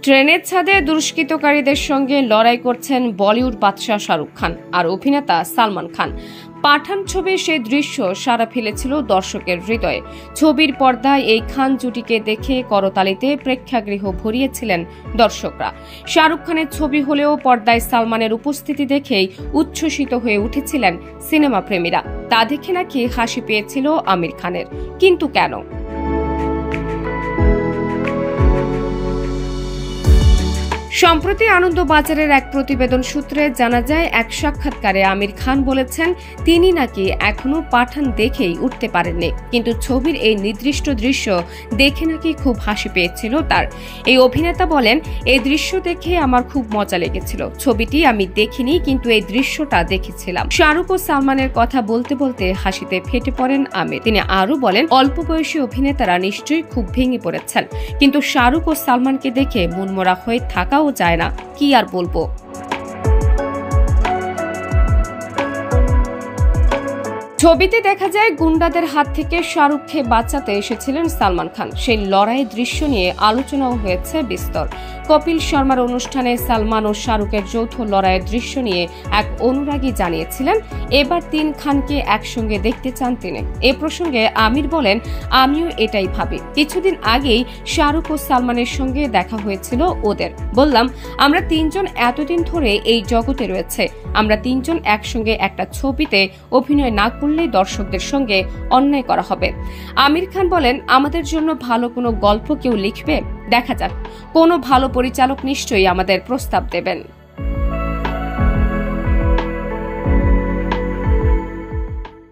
ট্রেনের ছাদে দুষ্কৃতকারীদের সঙ্গে লড়াই করছেন বলিউড বাদশাহ শাহরুখ খান আর অভিনেতা সালমান খান। পাঠান ছবির সেই দৃশ্য সাড়া ফেলেছিল দর্শকের হৃদয়ে। ছবির পর্দায় এই খান জুটিকে দেখে করতালিতে প্রেক্ষাগৃহ ভরিয়েছিলেন দর্শকরা। শাহরুখ খানের ছবি হলেও পর্দায় সালমানের উপস্থিতি দেখেই উচ্ছ্বসিত হয়ে উঠেছিলেন সিনেমা প্রেমীরা। তা দেখে নাকি হাসি পেয়েছিল আমির খানের, কিন্তু কেন? সম্প্রতি আনন্দবাজারের এক প্রতিবেদন সূত্রে জানা যায়, এক সাক্ষাৎকারে আমির খান বলেছেন তিনি নাকি এখনো পাঠান দেখেই উঠতে পারেননি, কিন্তু ছবির এই নির্দিষ্ট দৃশ্য দেখে নাকি খুব হাসি পেয়েছিল তার। এই অভিনেতা বলেন, এই দৃশ্য দেখে আমার খুব মজা লেগেছিল। ছবিটি আমি দেখিনি, কিন্তু এই দৃশ্যটা দেখেছিলাম। শাহরুখ ও সালমানের কথা বলতে বলতে হাসিতে ফেটে পড়েন আমির। তিনি আরো বলেন, অল্প বয়সী অভিনেতারা নিশ্চয়ই খুব ভেঙে পড়েছেন, কিন্তু শাহরুখ ও সালমানকে দেখে মনমরা হয়ে থাকাও যায় না, কি আর বলবো। ছবিতে দেখা যায় গুন্ডাদের হাত থেকে শাহরুখকে বাঁচাতে এসেছিলেন সালমান খান। সেই লড়াইয়ের দৃশ্য নিয়ে আলোচনাও হয়েছে বিস্তর। কপিল শর্মার অনুষ্ঠানে সালমান ও শাহরুখের যৌথ লড়াইয়ের দৃশ্য নিয়ে এক অনুরাগী জানিয়েছিলেন এবার তিন খানকে একসঙ্গে দেখতে চান তিনি। এ প্রসঙ্গে আমির বলেন, আমিও এটাই ভাবি। কিছুদিন আগেই শাহরুখ ও সালমানের সঙ্গে দেখা হয়েছিল ওদের। বললাম, আমরা তিনজন এতদিন ধরে এই জগতে রয়েছে, আমরা তিনজন একসঙ্গে একটা ছবিতে অভিনয় না করলে দর্শকদের সঙ্গে অন্যায় করা হবে। আমির খান বলেন, আমাদের জন্য ভালো কোনো গল্প কেউ লিখবে, দেখা যাক। কোনো ভালো পরিচালক নিশ্চয়ই আমাদের প্রস্তাব দেবেন।